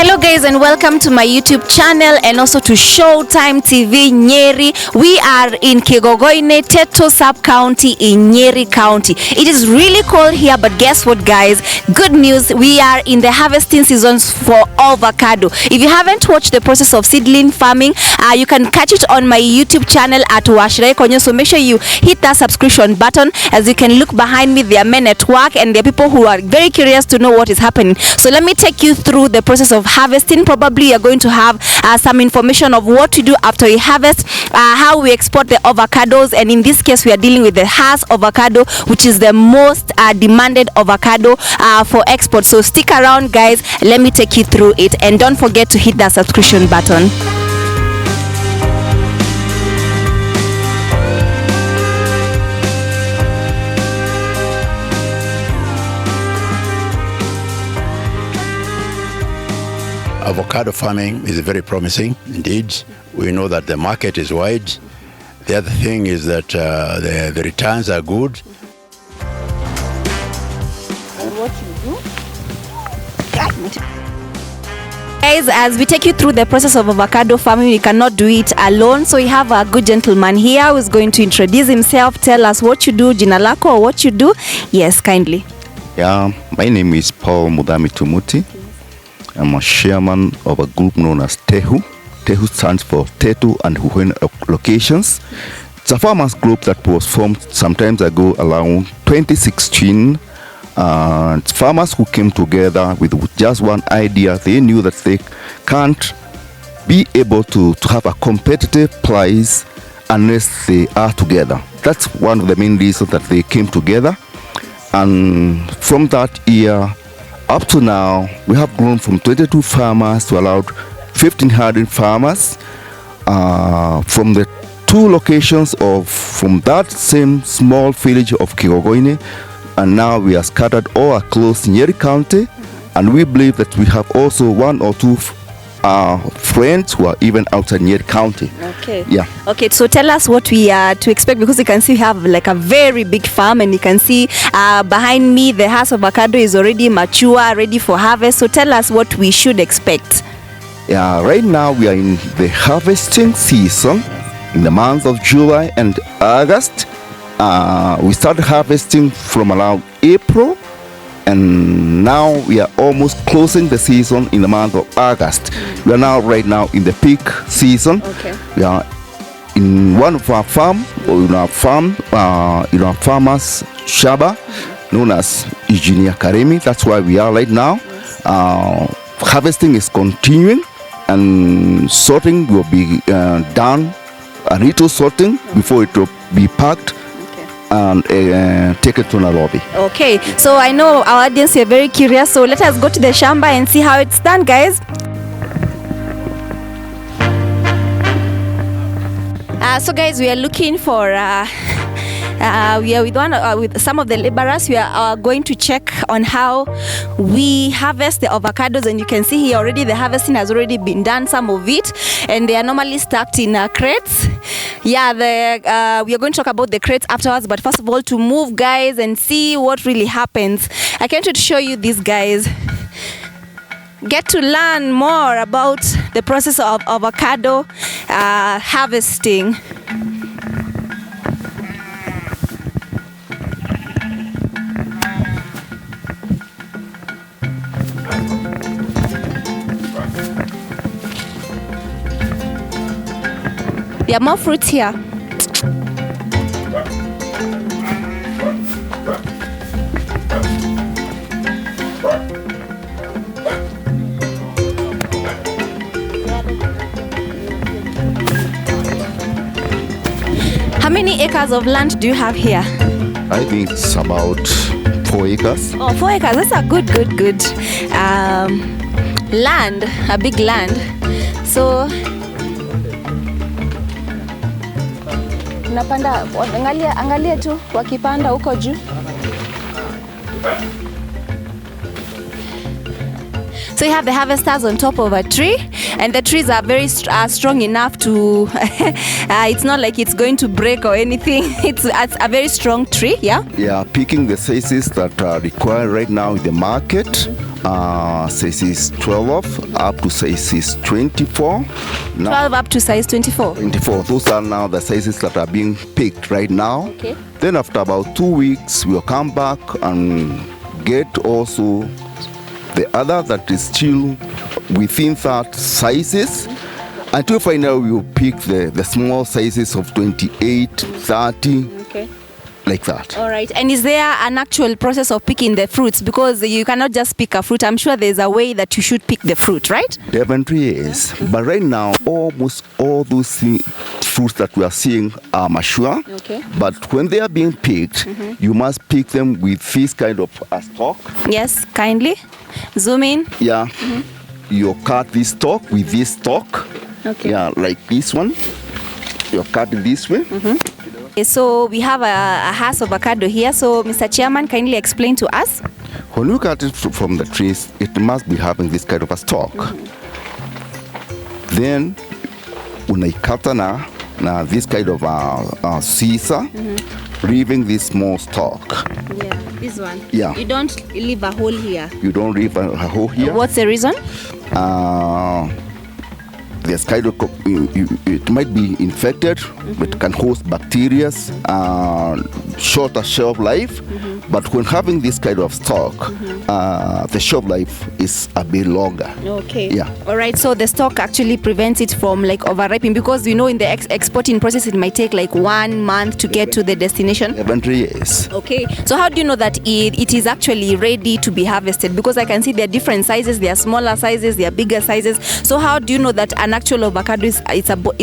Hello guys, and welcome to my YouTube channel and also to Showtime TV Nyeri. We are in Kigogoine, Teto sub-county in Nyeri County. It is really cold here, but guess what guys? Good news, we are in the harvesting seasons for avocado. If you haven't watched the process of seedling farming, you can catch it on my YouTube channel at Washirei Konyo. So make sure you hit that subscription button. As you can look behind me, there are men at work and there are people who are very curious to know what is happening. So let me take you through the process of harvesting. Probably you're going to have some information of what to do after we harvest, how we export the avocados, and in this case we are dealing with the Hass avocado, which is the most demanded avocado for export. So stick around guys, let me take you through it, and don't forget to hit that subscription button. Avocado farming is very promising indeed. We know that the market is wide. The other thing is that the returns are good. And what you do? Guys, as we take you through the process of avocado farming, we cannot do it alone. So we have a good gentleman here who is going to introduce himself, tell us what you do, jina lako, or what you do. Yes, kindly. Yeah, my name is Paul Mudami Tumuti. I'm a chairman of a group known as TEHU. TEHU stands for Tetu and Huhen Locations. It's a farmers group that was formed some time ago around 2016. It's farmers who came together with just one idea. They knew that they can't be able to have a competitive price unless they are together. That's one of the main reasons that they came together. And from that year up to now, we have grown from 22 farmers to around 1,500 farmers from the two locations from that same small village of Kigogoine, and now we are scattered all across Nyeri County, and we believe that we have also one or two friends who are even outside Nyeri County. Okay. Yeah. Okay, so tell us what we are to expect, because you can see we have like a very big farm, and you can see behind me the Hass avocado is already mature, ready for harvest. So tell us what we should expect. Yeah, right now we are in the harvesting season in the months of July and August. We started harvesting from around April, and now we are almost closing the season in the month of August. We are now right now in the peak season. Okay. We are in one of our farm, or in our farm, in our farmers shaba, known as Engineer Karemi. That's why we are right now. Harvesting is continuing, and sorting will be done, a little sorting before it will be packed and take it to the lobby. Okay, so I know our audience are very curious, so let us go to the shamba and see how it's done, guys. So guys, we are looking for we are with some of the laborers. We are going to check on how we harvest the avocados, and you can see here already the harvesting has already been done, some of it, and they are normally stacked in crates. Yeah, we are going to talk about the crates afterwards, but first of all, to move guys and see what really happens, I came to show you these guys. Get to learn more about the process of avocado harvesting. There are more fruits here. How many acres of land do you have here? I think it's about 4 acres. Oh, 4 acres. That's a good land, a big land. So napanda, angalia tu wakipanda huko juu. So you have the harvesters on top of a tree, And the trees are very strong enough to it's not like it's going to break or anything. It's a very strong tree. Yeah, picking the sizes that are required right now in the market, sizes 12 up to sizes 24. Now, 12 up to size 24. 24. Those are now the sizes that are being picked right now. Okay. Then after about 2 weeks, we'll come back and get also the other that is still within that sizes. Until finally we'll pick the small sizes of 28, 30. Okay. Like that. All right. And is there an actual process of picking the fruits? Because you cannot just pick a fruit. I'm sure there's a way that you should pick the fruit, right? Definitely is. But right now, almost all those fruits that we are seeing are mature. Okay. But when they are being picked, you must pick them with this kind of a stalk. Yes, kindly. Zoom in. Yeah. You cut this stalk with this stalk. Okay. Yeah, like this one. You cut it this way. Okay, so we have a Hass avocado here. So, Mr. Chairman, kindly explain to us. When you cut it from the trees, it must be having this kind of a stalk. Then, when I cut now this kind of a scissor, leaving this small stalk. Yeah, this one. Yeah. You don't leave a hole here. You don't leave a hole here. What's the reason? There's kind of it might be infected, but can host bacteria, shorter shelf life. But when having this kind of stock, the shelf life is a bit longer. Okay. Yeah. All right. So the stock actually prevents it from like overripening, because you know in the exporting process it might take like 1 month to get to the destination. Eventually, yes. Okay. So how do you know that it is actually ready to be harvested? Because I can see there are different sizes. There are smaller sizes. There are bigger sizes. So how do you know that an actual avocado is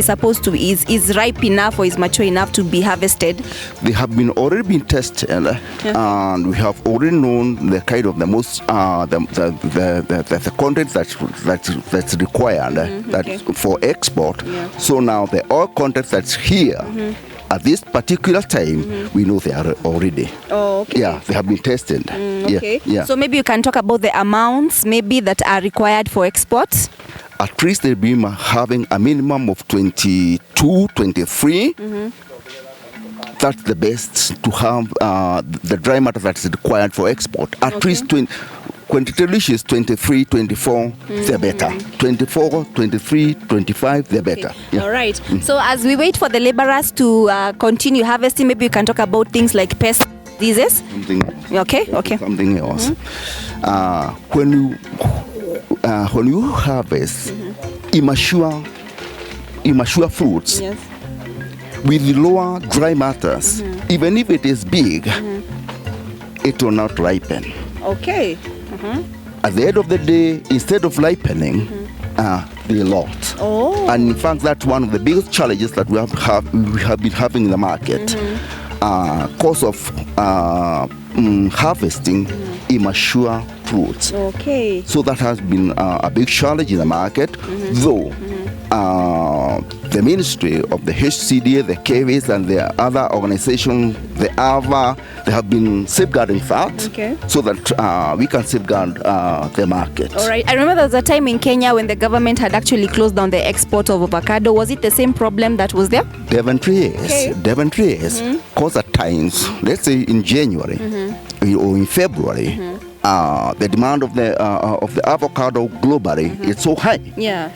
supposed to is ripe enough or is mature enough to be harvested? They have already been tested, and we have already known the kind of the most the content that's required for export. Yeah. So now the oil content that's here at this particular time, we know they are already. Oh, okay. Yeah, they have been tested. Okay. Yeah. So maybe you can talk about the amounts maybe that are required for export. At least they'll be having a minimum of 22, 23. That's the best to have the dry matter that is required for export. At least when it reaches 23, 24, they're better. 24, 23, 25, they're better. Yeah. All right. So as we wait for the laborers to continue harvesting, maybe you can talk about things like pest diseases. Okay. Something else. When you harvest immature fruits, yes, with lower dry matters, even if it is big, it will not ripen. Okay. At the end of the day, instead of ripening, they lot. Oh. And in fact, that's one of the biggest challenges that we have been having in the market. Cause of harvesting immature fruits. Okay. So that has been a big challenge in the market, though the Ministry of the HCDA, the KVs, and the other organizations, the AVA, they have been safeguarding that, so that we can safeguard the market. All right. I remember there was a time in Kenya when the government had actually closed down the export of avocado. Was it the same problem that was there? Definitely yes. Because at times, let's say in January or in February, the demand of the avocado globally is so high. Yeah.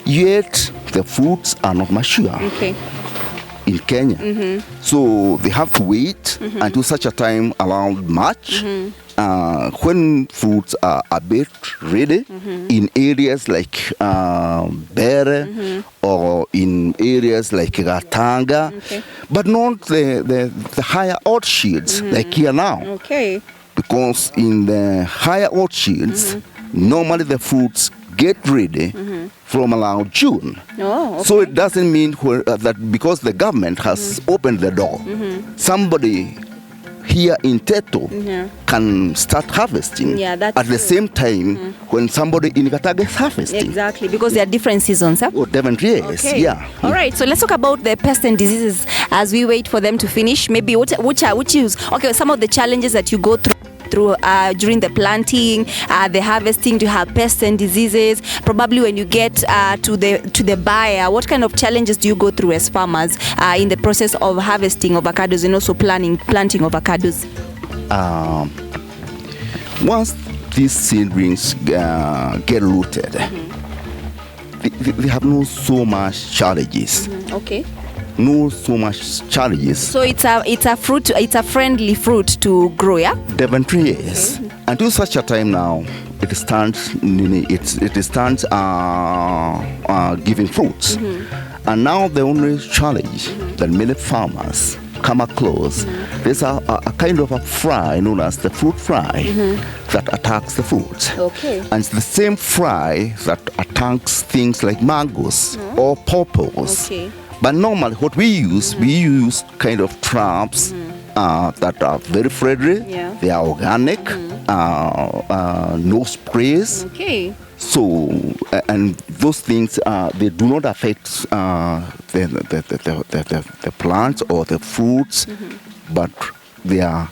Yet the fruits are not mature in Kenya. So they have to wait until such a time around March when fruits are a bit ready in areas like Bere or in areas like Gatanga, but not the higher orchards like here now. Okay. Because in the higher orchards, normally the fruits get ready from around June. Oh, okay. So it doesn't mean that because the government has opened the door, somebody here in Teto can start harvesting at the same time when somebody in Gatanga is harvesting. Exactly, because there are different seasons. Huh? Oh, definitely, yes. Okay. Yeah. All right, so let's talk about the pests and diseases as we wait for them to finish. Maybe which use? Okay, some of the challenges that you go through through during the planting, the harvesting? Do you have pests and diseases? Probably when you get to the buyer, what kind of challenges do you go through as farmers in the process of harvesting avocados and also planting avocados? Once these seedlings get rooted, they have no so much challenges. Okay. No so much challenges. So it's a fruit. It's a friendly fruit to grow, yeah. Definitely yes. Okay. Until such a time now, it stands giving fruits. And now the only challenge that many farmers come across, there's a kind of a fly known as the fruit fly that attacks the fruits. Okay. And it's the same fly that attacks things like mangoes or pawpaws. Okay. But normally what we use kind of traps that are very friendly. Yeah. They are organic, no sprays. Okay. So, and those things, they do not affect the plants or the fruits, but they are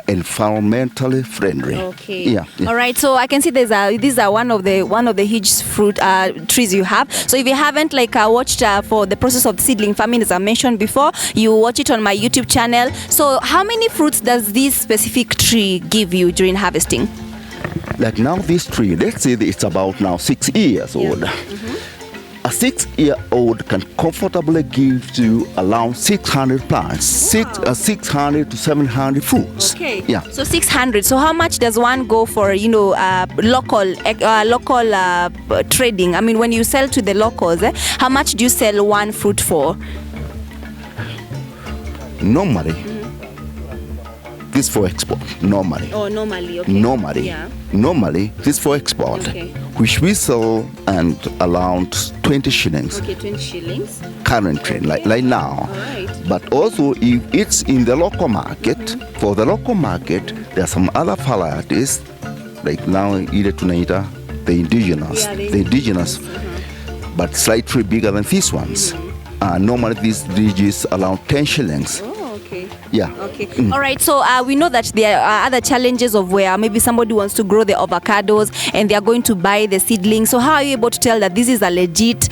environmentally friendly. Okay. Yeah. All right. So I can see these are one of the huge fruit trees you have. So if you haven't watched for the process of seedling farming, as I mentioned before, you watch it on my YouTube channel. So how many fruits does this specific tree give you during harvesting? Like now this tree, let's say that it's about now 6 years old. A 6-year-old can comfortably give you around 600 plants, 600 to 700 fruits. Okay. Yeah. So 600. So how much does one go for, local trading? I mean, when you sell to the locals, how much do you sell one fruit for? Normally, this for export. Normally. Oh, normally. Okay. Normally. Yeah. Normally, this for export, Okay. which we sell and around 20 shillings. Okay, 20 shillings. Currently, like now. All right. But also, if it's in the local market, for the local market, there are some other varieties, like now Ida Tunaita, the indigenous, but slightly bigger than these ones. Normally, these reaches around 10 shillings. Okay. Yeah. Okay. All right. So we know that there are other challenges of where maybe somebody wants to grow the avocados and they are going to buy the seedling. So how are you able to tell that this is a legit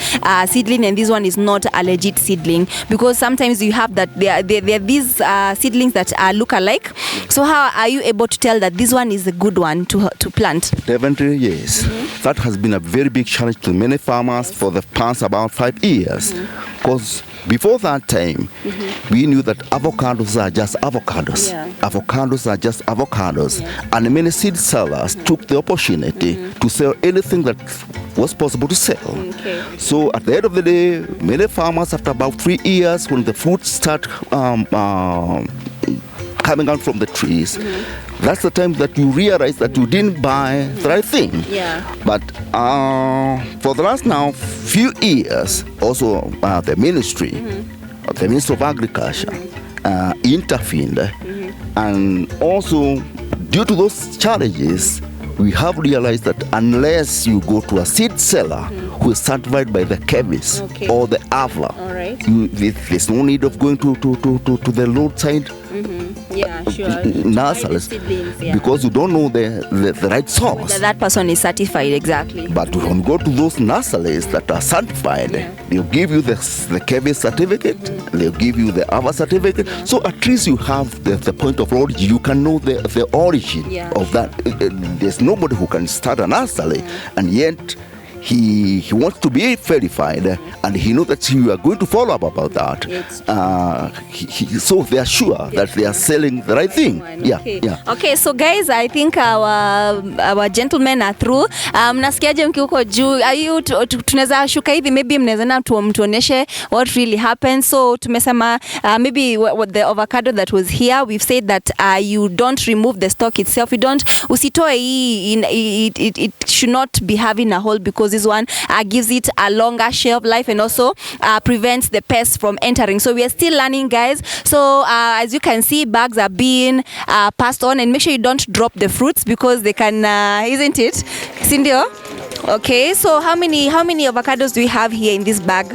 seedling and this one is not a legit seedling? Because sometimes you have that there are these seedlings that look alike. So how are you able to tell that this one is a good one to plant? Definitely, yes. That has been a very big challenge to many farmers for the past about 5 years. Because before that time, we knew that avocados are just avocados. Yeah. Avocados are just avocados. And many seed sellers took the opportunity to sell anything that was possible to sell. Okay. So at the end of the day, many farmers, after about 3 years, when the fruits start coming out from the trees, that's the time that you realize that you didn't buy the right thing. Yeah. But for the last now few years, also the Ministry of Agriculture intervened, and also due to those challenges, we have realized that unless you go to a seed seller who is certified by the chemist or the AVLA, All right. there's no need of going to the roadside Yeah, sure. nurseries, because you don't know the right source. That person is certified, exactly. But when you go to those nurseries that are certified, they'll give you the chemist certificate, they'll give you the AVA certificate. So at least you have the point of origin. You can know the origin of that. There's nobody who can start a nursery and yet he wants to be verified, and he knows that you are going to follow up about that. So they are sure that they are selling the right thing. Okay, so guys, I think our gentlemen are through. Mnasikiaje mkiuko juu? Tunaweza shuka hivi, maybe mnaweza na tuoneshe what really happened. So tumesema maybe what the avocado that was here, we've said that you don't remove the stalk itself. Usitoe hii, it should not be having a hole, because this one gives it a longer shelf life and also prevents the pests from entering. So we are still learning, guys. So as you can see, bags are being passed on, and make sure you don't drop the fruits because they can, isn't it, Cindy? Okay, so how many avocados do we have here in this bag?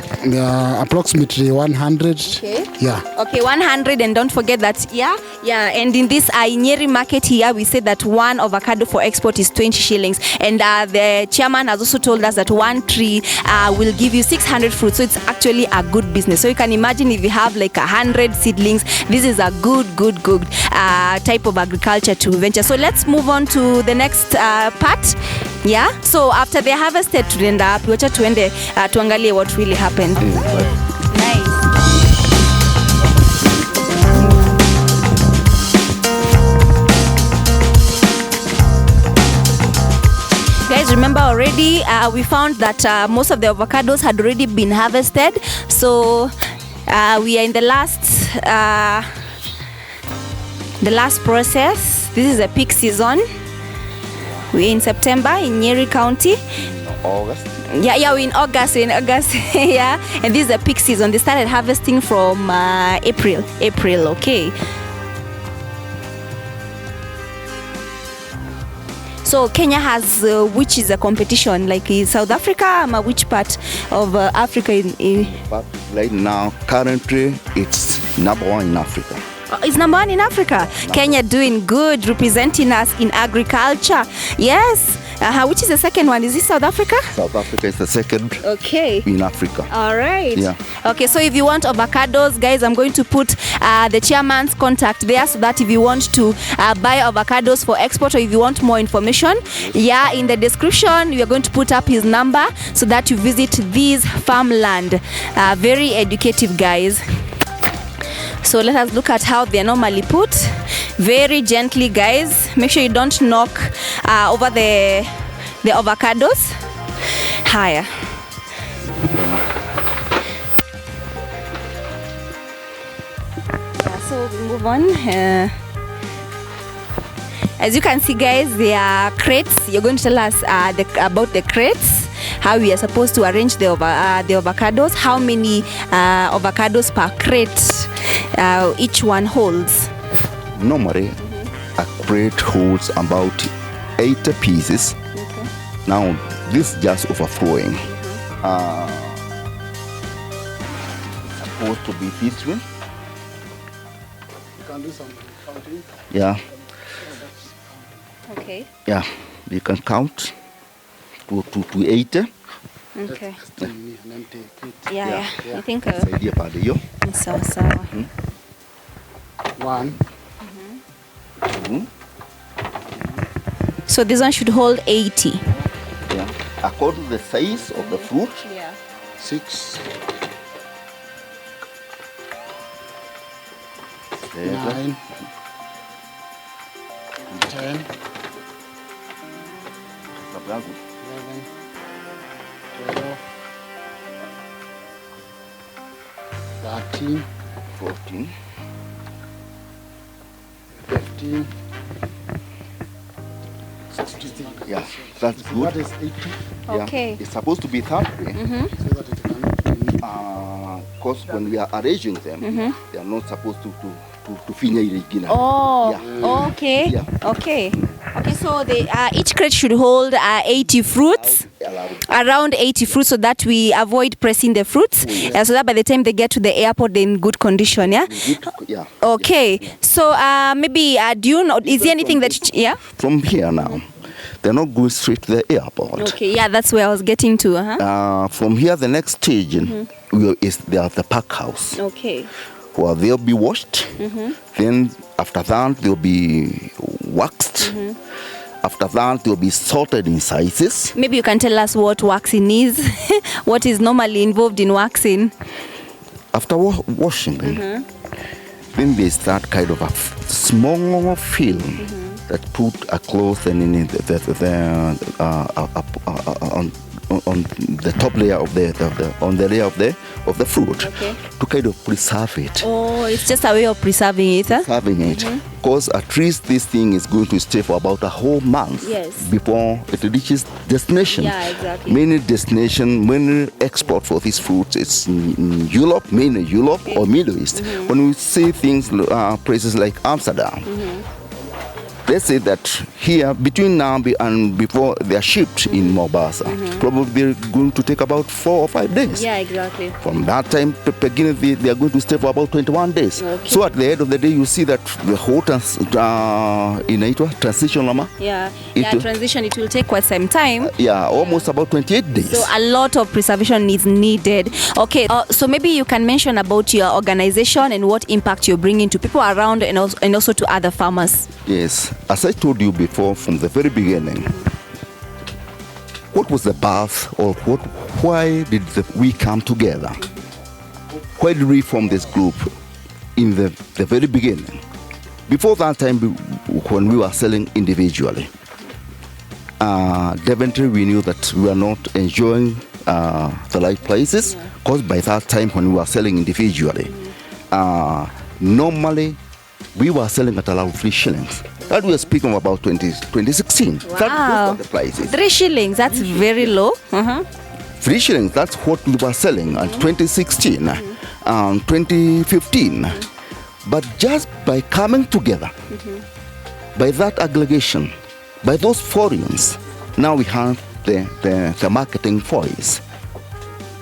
Approximately 100. Okay. Yeah. Okay, 100, and don't forget that, yeah. And in this Nyeri market here, we said that one avocado for export is 20 shillings. And the chairman has also told us that one tree will give you 600 fruits. So it's actually a good business. So you can imagine if you have like 100 seedlings, this is a good type of agriculture to venture. So let's move on to the next part. Yeah. So after they harvested, tunaenda wapi? Wacha tuende tuangalie what really happened. Nice. Guys, remember already we found that most of the avocados had already been harvested. So we are in the last process. This is a peak season. We're in September in Nyeri County. August. Yeah, we're in August. Yeah, and this is a peak season. They started harvesting from April, okay. So Kenya has which is a competition, like in South Africa, which part of Africa But right now, currently, it's #1 in Africa. It's #1 in Africa. Kenya doing good, representing us in agriculture. Yes. Which is the second one? Is this South Africa? South Africa is the second in Africa. All right. Yeah. Okay, so if you want avocados, guys, I'm going to put the chairman's contact there so that if you want to buy avocados for export or if you want more information, in the description, we are going to put up his number so that you visit this farmland. Very educative, guys. So let us look at how they're normally put. Very gently, guys. Make sure you don't knock over the avocados. Higher. So we move on. As you can see, guys, there are crates. You're going to tell us about the crates, how we are supposed to arrange the avocados, how many avocados per crate each one holds. Normally, a crate holds about 80 pieces. Okay. Now, this is just overflowing. Supposed to be this way. You can do some counting. Yeah. Okay. Yeah, you can count to 80. Okay. Still an empty crate. Yeah. I think Saidia pale hiyo. sawa. 1. So this one should hold 80. Yeah. According to the size of the fruit. Yeah. 6. 7, 9. 10. 11. 12. 13. 14. 15. 16. Yeah, that's good. What is 80? Yeah. Okay. It's supposed to be that way. So that it can Because when we are arranging them, they are not supposed to finish irregular. Oh, Yeah. okay. Yeah. Okay, so each crate should hold 80 fruits, around 80 fruits, so that we avoid pressing the fruits, so that by the time they get to the airport, they're in good condition, yeah? Yeah. Okay, so maybe, do you know, is there anything that, From here now, they're not going straight to the airport. Okay, yeah, that's where I was getting to, From here, the next stage is the pack house. Okay. Where they'll be washed. Then after that, they'll be waxed. After that, they'll be sorted in sizes. Maybe you can tell us what waxing is. What is normally involved in waxing? After washing them, then there's that kind of a small film that put a cloth and in on the top layer of the layer of the fruit, to kind of preserve it. Oh, it's just a way of preserving it, huh? Preserving it, because at least this thing is going to stay for about a whole month before it reaches destination. Yeah, exactly. Many export for these fruits. It's in Europe, mainly Europe or Middle East. When we see things, places like Amsterdam, They say that here, between now and before they are shipped in Mombasa, probably they're going to take about 4 or 5 days. Yeah, exactly. From that time to beginning, they are going to stay for about 21 days. Okay. So at the end of the day, you see that the whole transition, Lama. Yeah, It- transition, it will take quite some time. Almost about 28 days. So a lot of preservation is needed. Okay, so maybe you can mention about your organization and what impact you're bringing to people around and also to other farmers. Yes, as I told you before, from the very beginning, what was the birth, or why did we come together? Why did we form this group in the very beginning? Before that time, when we were selling individually, definitely we knew that we were not enjoying the right places, because by that time when we were selling individually, normally we were selling at around 3 shillings. That we are speaking about 2016. Wow. Those were the prices. 3 shillings, that's very low. 3 shillings, that's what we were selling in 2016, 2015. But just by coming together, by that aggregation, by those forums, now we have the marketing voice.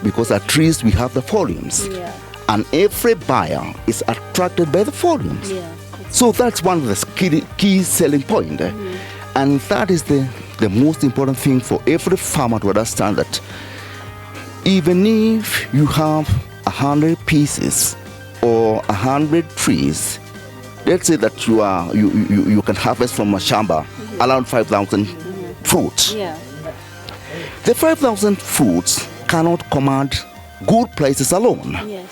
Because at least we have the forums. Yeah. And every buyer is attracted by the forums. Yeah. So that's one of the key selling point. And that is the most important thing for every farmer to understand, that even if you have 100 pieces or 100 trees, let's say that you can harvest from a shamba around 5,000 fruits. Yeah. The 5,000 fruits cannot command good prices alone. Yes.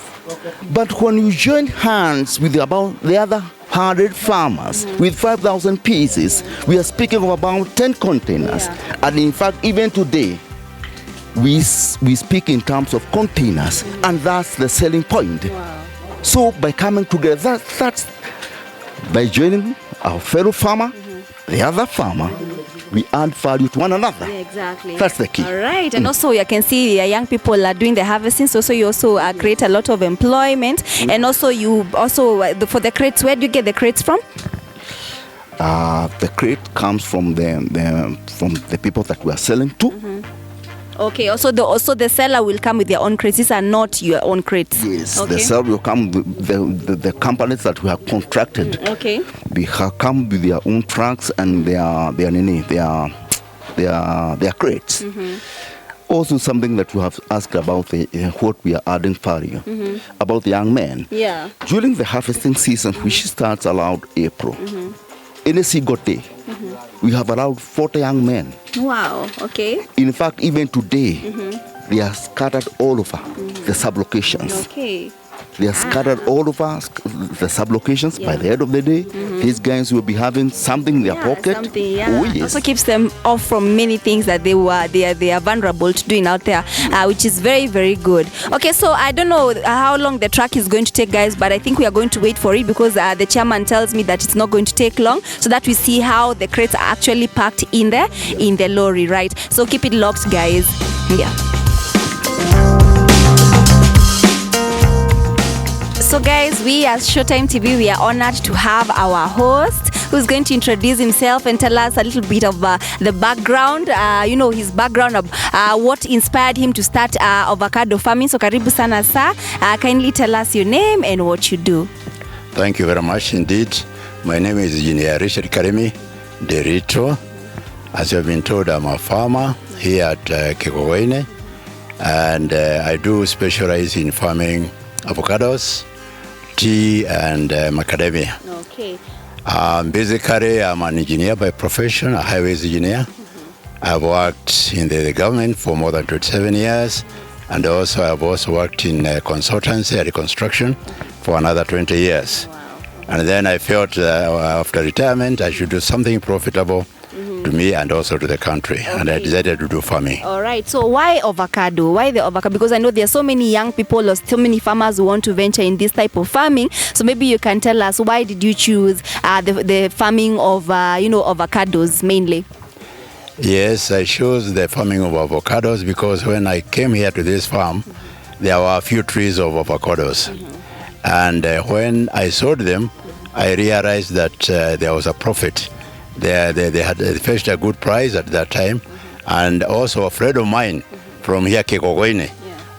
But when you join hands with about the other 100 farmers with 5,000 pieces, we are speaking of about 10 containers. Yeah. And in fact, even today, we speak in terms of containers, and that's the selling point. Wow. So by coming together, that's by joining our fellow farmer, the other farmer, we add value to one another. Yeah, exactly. That's the key. All right. And also you can see young people are doing the harvesting. So you also create a lot of employment. And also for the crates, where do you get the crates from? The crate comes from the people that we are selling to. Okay. Also the seller will come with their own crates. These are not your own crates. Yes, Okay. the seller will come with the companies that we have contracted. Okay. They have come with their own trucks and their crates. Also, something that we have asked about what we are adding value about the young men. Yeah. During the harvesting season, which starts around April, any single day, we have around 40 young men. Wow. Okay. In fact, even today, they are scattered all over the sub-locations. Okay. They are scattered all over the sub-locations. By the end of the day, these guys will be having something in their pocket. Something, yeah. Oh, yes. Also keeps them off from many things that they are vulnerable to doing out there, which is very, very good. Okay, so I don't know how long the truck is going to take, guys, but I think we are going to wait for it, because the chairman tells me that it's not going to take long, so that we see how the crates are actually packed in the lorry, right? So keep it locked, guys. Yeah. So guys, we as Showtime TV, we are honored to have our host who's going to introduce himself and tell us a little bit of the background, his background of what inspired him to start avocado farming. So karibu sana sir, kindly tell us your name and what you do. Thank you very much indeed. My name is Engineer Richard Karimi Derito. As you have been told, I'm a farmer here at Kikogoine, and I do specialize in farming avocados, tea, and macadamia. Okay. Basically, I'm an engineer by profession, a highways engineer. I've worked in the government for more than 27 years, and also I've also worked in consultancy and construction for another 20 years. Wow. And then I felt after retirement I should do something profitable to me and also to the country, and I decided to do farming. All right. So why avocado? Why the avocado? Because I know there are so many young people or so many farmers who want to venture in this type of farming. So maybe you can tell us, why did you choose the farming of avocados mainly? Yes, I chose the farming of avocados because when I came here to this farm, there were a few trees of avocados. And when I sold them, I realized that there was a profit They fetched a good price at that time. And also a friend of mine from here, Kegogoine,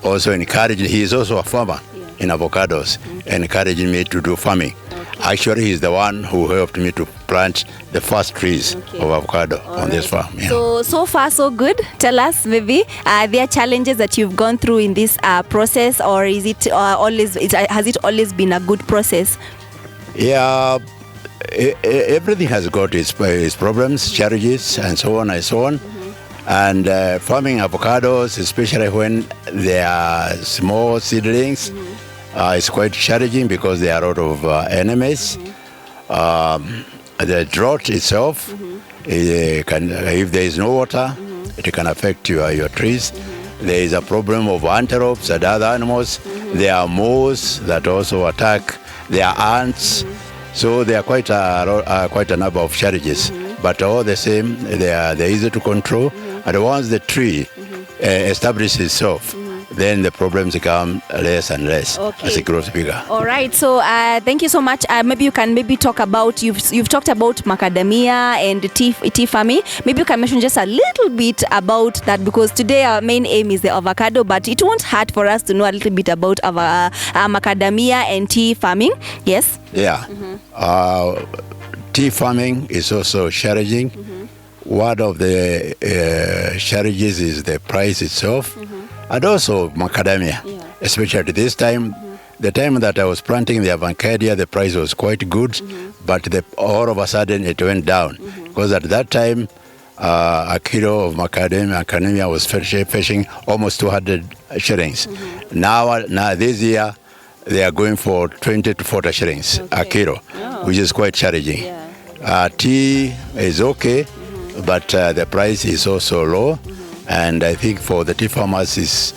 also encouraged, he is also a farmer in avocados, encouraging me to do farming. Actually, he's the one who helped me to plant the first trees of avocado on this farm. Yeah. So far so good. Tell us, maybe, are there challenges that you've gone through in this process, or is it has it always been a good process? Yeah, everything has got its problems, challenges, and so on and so on. And farming avocados, especially when they are small seedlings, is quite challenging because there are a lot of enemies. The drought itself, if there is no water, it can affect your trees. There is a problem of antelopes and other animals. There are moles that also attack. There are ants. So there are quite a number of challenges. But all the same, they're easy to control. And once the tree establishes itself, then the problems become less and less as it grows bigger. All right. So thank you so much. Maybe you can talk about, you've talked about macadamia and tea farming. Maybe you can mention just a little bit about that, because today our main aim is the avocado, but it won't hurt for us to know a little bit about macadamia and tea farming. Yes? Yeah. Tea farming is also challenging. One of the challenges is the price itself. And also macadamia, especially at this time. The time that I was planting the avocado, the price was quite good, but all of a sudden it went down. Because at that time, a kilo of macadamia was fetching almost 200 shillings. Now this year, they are going for 20 to 40 shillings a kilo, which is quite challenging. Tea is okay, but the price is also low. And I think for the tea farmers, it's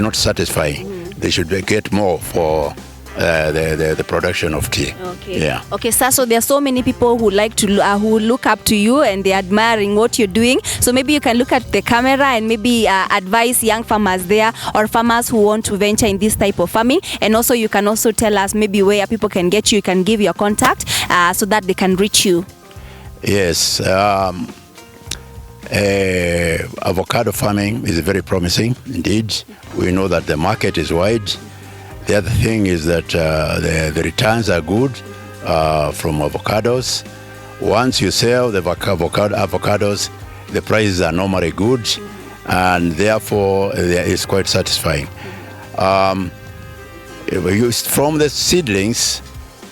not satisfying. They should get more for the production of tea. Yeah. Okay, sir. So there are so many people who like to who look up to you and they're admiring what you're doing. So maybe you can look at the camera and maybe advise young farmers there, or farmers who want to venture in this type of farming. And also you can also tell us maybe where people can get you. You can give your contact so that they can reach you. Yes. Avocado farming is very promising indeed. We know that the market is wide. The other thing is that the returns are good from avocados. Once you sell the avocados, the prices are normally good, and therefore it's quite satisfying. From the seedlings,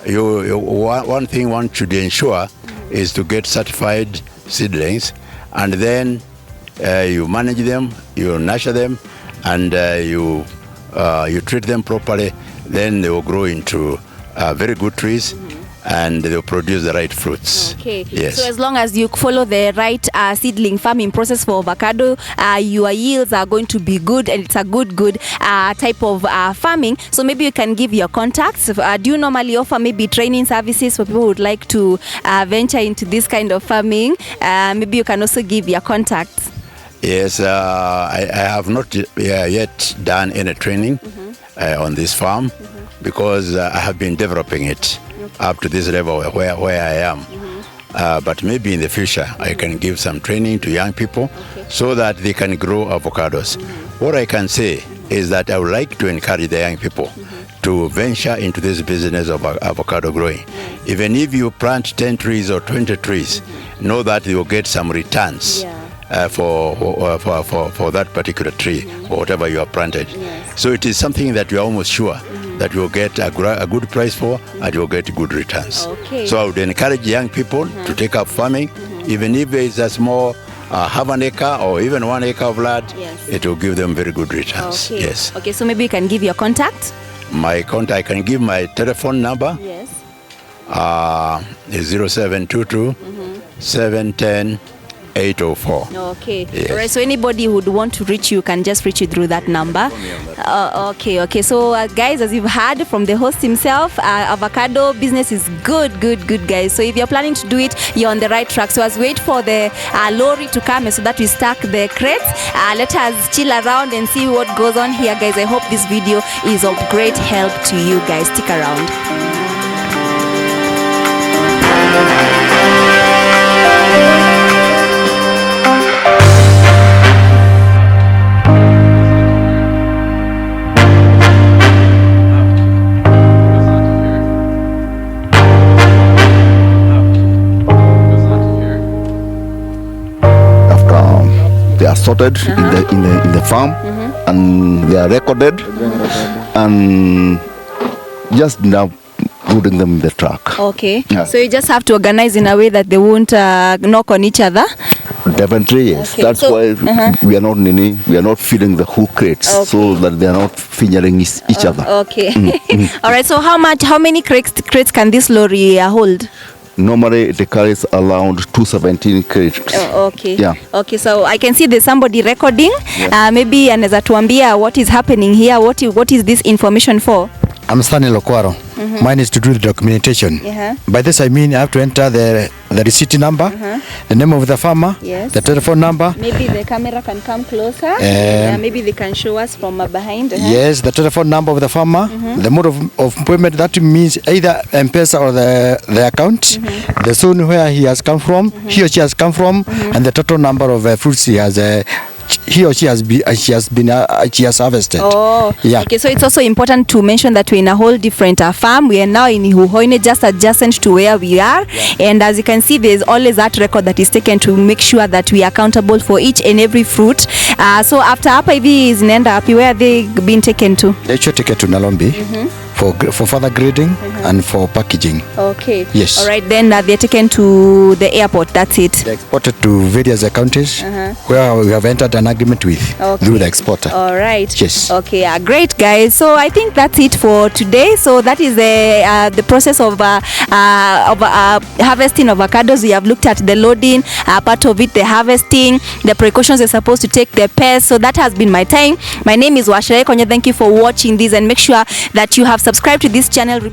one thing one should ensure is to get certified seedlings. And then you manage them, you nurture them, and you treat them properly. Then they will grow into very good trees, and they will produce the right fruits. Okay. Yes. So as long as you follow the right seedling farming process for avocado, your yields are going to be good, and it's a good type of farming. So maybe you can give your contacts. Do you normally offer maybe training services for people who would like to venture into this kind of farming? Maybe you can also give your contacts. Yes, I have not yet done any training on this farm because I have been developing it up to this level where I am. But maybe in the future I can give some training to young people so that they can grow avocados. What I can say is that I would like to encourage the young people to venture into this business of avocado growing. Even if you plant 10 trees or 20 trees, know that you will get some returns for that particular tree or whatever you have planted. So it is something that you are almost sure that you will get a good price for, and you will get good returns. So I would encourage young people to take up farming, even if it's a small half an acre or even 1 acre of land, it will give them very good returns. Yes. Okay, so maybe you can give your contact. My contact, I can give my telephone number. Yes. Is 0722 710 804. Okay. Yes. All right. So anybody who would want to reach you can just reach you through that number. Okay. So guys, as you've heard from the host himself, avocado business is good, guys. So if you're planning to do it, you're on the right track. So as we wait for the lorry to come so that we stack the crates, let us chill around and see what goes on here, guys. I hope this video is of great help to you guys. Stick around. sorted in the farm, and they are recorded, and just now putting them in the truck. Okay. Yeah. So you just have to organize in a way that they won't knock on each other. Definitely, yes. Okay. That's why we are not filling the whole crates, so that they are not fingering each other. Okay. All right. So how many crates can this lorry hold? Normally it carries around 217 crates. Oh, okay. Yeah. Okay, so I can see there's somebody recording. Yeah. Maybe anaweza tuambia what is happening here. What is this information for? I'm Stanley Lokwaro. Mine is to do the documentation. By this I mean I have to enter the receipt number, the name of the farmer, yes, the telephone number. Maybe the camera can come closer. Maybe they can show us from behind. Yes, the telephone number of the farmer, the mode of payment. That means either M-Pesa or the account, the zone where he has come from, he or she has come from, and the total number of fruits he or she has harvested. Oh, yeah. Okay, so it's also important to mention that we're in a whole different farm. We are now in Huhoine, just adjacent to where we are. Yeah. And as you can see, there's always that record that is taken to make sure that we are accountable for each and every fruit. So after hapa hivi zinaenda hapi, where are they being taken to? They should take it to Nalombi. For further grading and for packaging. Okay. Yes. All right, then they're taken to the airport. That's it. They're exported to various counties where we have entered an agreement with through the exporter. All right. Yes. Okay. Great, guys. So I think that's it for today. So that is the process of harvesting avocados. We have looked at the loading, part of it, the harvesting, the precautions you're supposed to take, the pests. So that has been my time. My name is Washare Konya. Thank you for watching this, and make sure that you have subscribed to this channel.